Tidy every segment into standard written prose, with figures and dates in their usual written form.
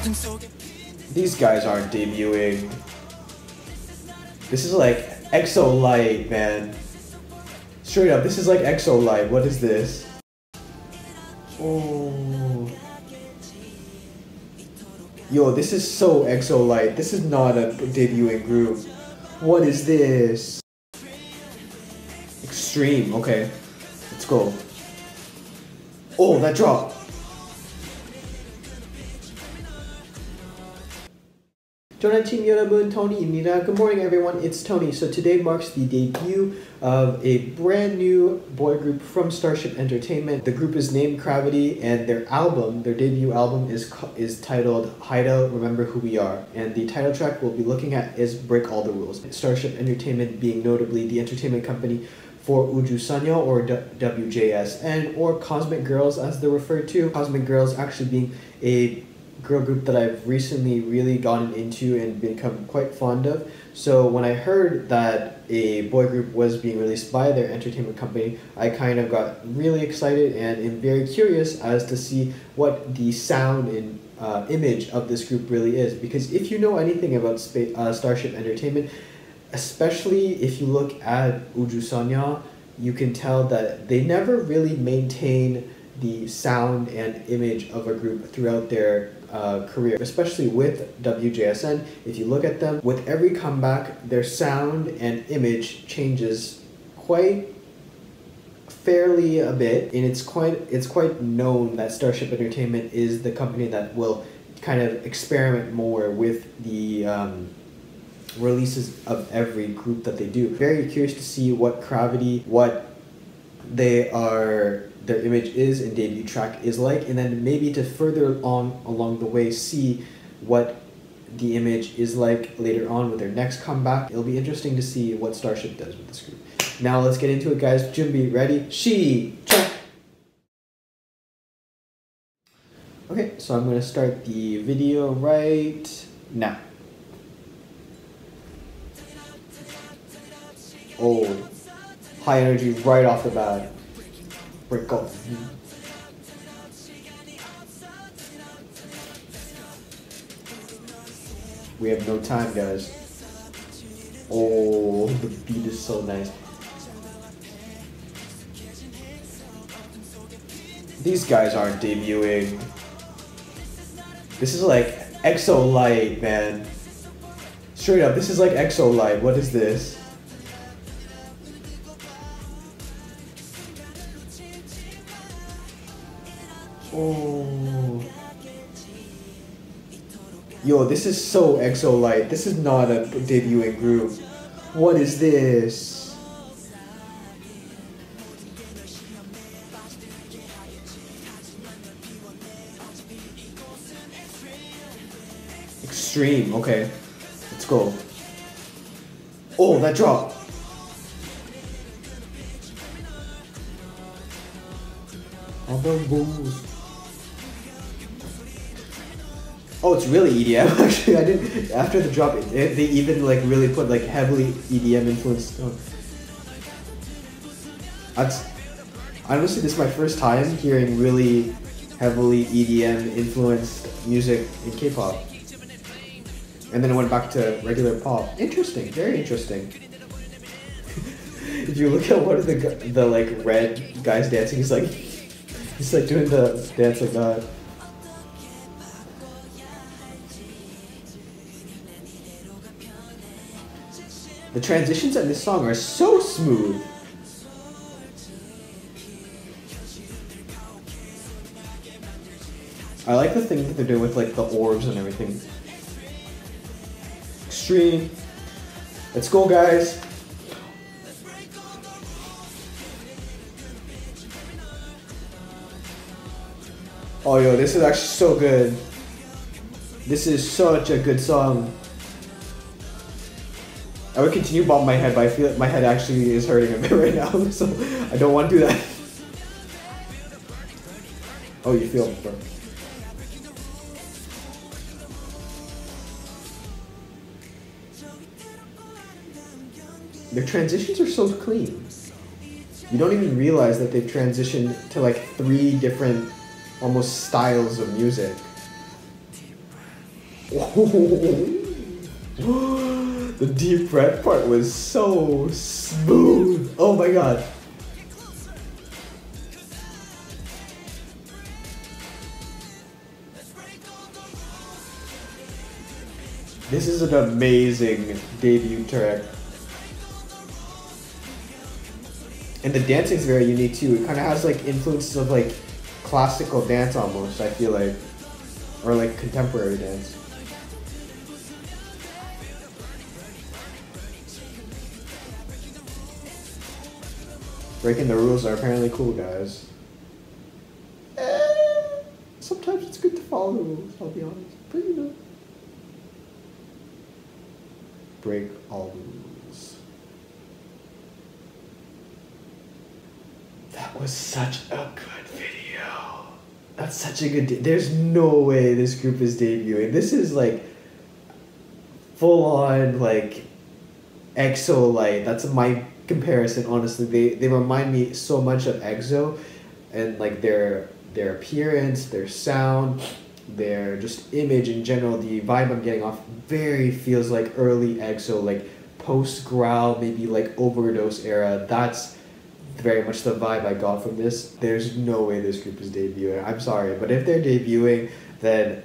These guys aren't debuting. This is like EXO Light, man. Straight up, this is like EXO Light. What is this? Oh. Yo, this is so EXO Light. This is not a debuting group. What is this? Extreme, okay. Let's go. Oh, that drop. Team 여러분, Tony입니다. Good morning everyone, it's Tony. So today marks the debut of a brand new boy group from Starship Entertainment. The group is named CRAVITY and their debut album is titled HIDEOUT, Remember Who We Are. And the title track we'll be looking at is Break All the Rules. Starship Entertainment being notably the entertainment company for Uju Sanyo or WJSN or Cosmic Girls as they're referred to. Cosmic Girls actually being a girl group that I've recently really gotten into and become quite fond of. So when I heard that a boy group was being released by their entertainment company, I kind of got really excited and am very curious as to see what the sound and image of this group really is. Because if you know anything about Starship Entertainment, especially if you look at Uju Sanya, you can tell that they never really maintain the sound and image of a group throughout their career, especially with WJSN. If you look at them, with every comeback, their sound and image changes quite fairly a bit, and it's quite known that Starship Entertainment is the company that will kind of experiment more with the releases of every group that they do. Very curious to see what CRAVITY, their image is and debut track is like, and then maybe to further along the way see what the image is like later on with their next comeback. It'll be interesting to see what Starship does with this group. Now let's get into it, guys. Junbi, ready? Check! Okay, so I'm going to start the video right now. Oh, high energy right off the bat. Break up. We have no time, guys. Oh, the beat is so nice. These guys aren't debuting. This is like EXO Light, man. Straight up, this is like EXO Light. What is this? Oh. Yo, this is so EXO Light. This is not a debuting group. What is this? Extreme, okay. Let's go. Oh, that drop. Oh, it's really EDM. Actually, I didn't. After the drop, they even like really put like heavily EDM influence. Oh. Honestly, this is my first time hearing really heavily EDM influenced music in K-pop, and then I went back to regular pop. Interesting, very interesting. If you look at one of the like red guys dancing, he's like doing the dance like that. The transitions in this song are so smooth. I like the thing that they're doing with like the orbs and everything. Extreme. Let's go, guys. Oh, yo, this is actually so good. This is such a good song. I would continue bobbing my head, but I feel like my head actually is hurting a bit right now, so I don't want to do that. Oh, you feel it, bro. Their transitions are so clean. You don't even realize that they've transitioned to like 3 different almost styles of music. The deep breath part was so smooth. Oh my god. This is an amazing debut track. And the dancing is very unique too. It kind of has like influences of like classical dance almost, I feel like. Or like contemporary dance. Breaking the rules are apparently cool, guys. Sometimes it's good to follow the rules, I'll be honest. But you know. Break all the rules. That was such a good video. That's such a good there's no way this group is debuting. This is like full on like EXO light. That's my comparison, honestly. They remind me so much of EXO and like their appearance, their sound, their just image in general. The vibe I'm getting off very feels like early EXO, like post growl, maybe like overdose era. That's very much the vibe I got from this. There's no way this group is debuting. I'm sorry, but if they're debuting, then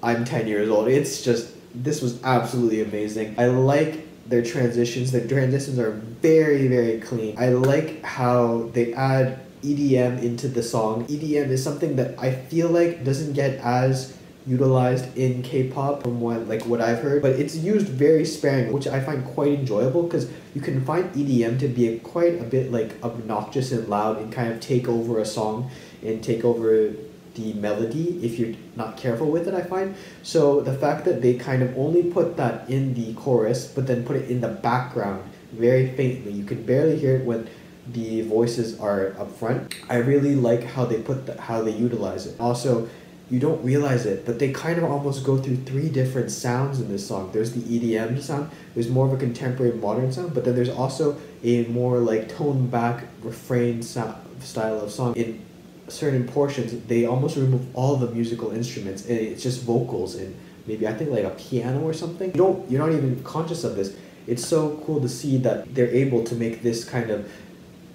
I'm 10 years old. It's just, this was absolutely amazing. I like their transitions. Their transitions are very, very clean. I like how they add EDM into the song. EDM is something that I feel like doesn't get as utilized in K-pop from what I've heard, but it's used very sparingly, which I find quite enjoyable because you can find EDM to be quite a bit like obnoxious and loud and kind of take over a song and take over the melody if you're not careful with it, I find. So the fact that they kind of only put that in the chorus but then put it in the background very faintly, you can barely hear it when the voices are up front. I really like how they how they utilize it. Also, you don't realize it, but they kind of almost go through 3 different sounds in this song. There's the EDM sound, there's more of a contemporary modern sound, but then there's also a more like toned back refrain style of song. In certain portions, they almost remove all the musical instruments and it's just vocals and maybe I think like a piano or something. You're not even conscious of this. It's so cool to see that they're able to make this kind of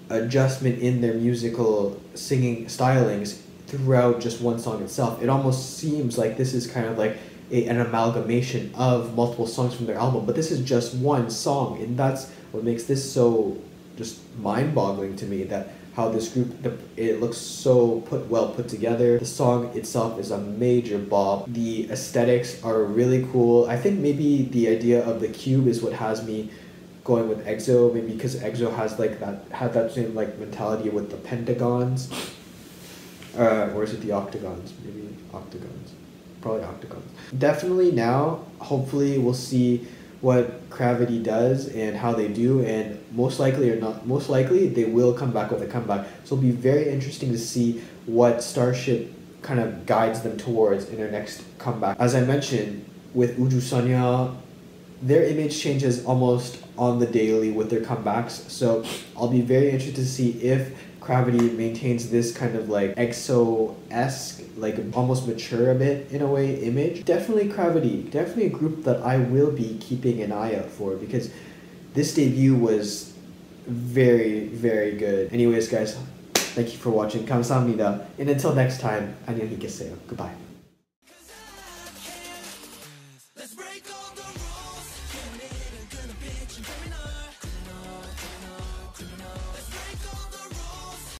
adjustment in their musical singing stylings throughout just one song itself. It almost seems like this is kind of like an amalgamation of multiple songs from their album, but this is just one song, and that's what makes this so just mind-boggling to me, that how this group, it looks so well put together. The song itself is a major bop. The aesthetics are really cool. I think maybe the idea of the cube is what has me going with EXO, maybe because EXO has like that same like mentality with the pentagons. Or is it the octagons? Maybe octagons. Probably octagons. Definitely now, hopefully we'll see what CRAVITY does and how they do, and most likely they will come back with a comeback. So it'll be very interesting to see what Starship kind of guides them towards in their next comeback. As I mentioned, with Uju Sanya, their image changes almost on the daily with their comebacks. So I'll be very interested to see if CRAVITY maintains this kind of like EXO-esque, like almost mature a bit in a way image. Definitely CRAVITY, definitely a group that I will be keeping an eye out for because this debut was very, very good. Anyways guys, thank you for watching. 감사합니다. And until next time, 안녕히 계세요. Goodbye.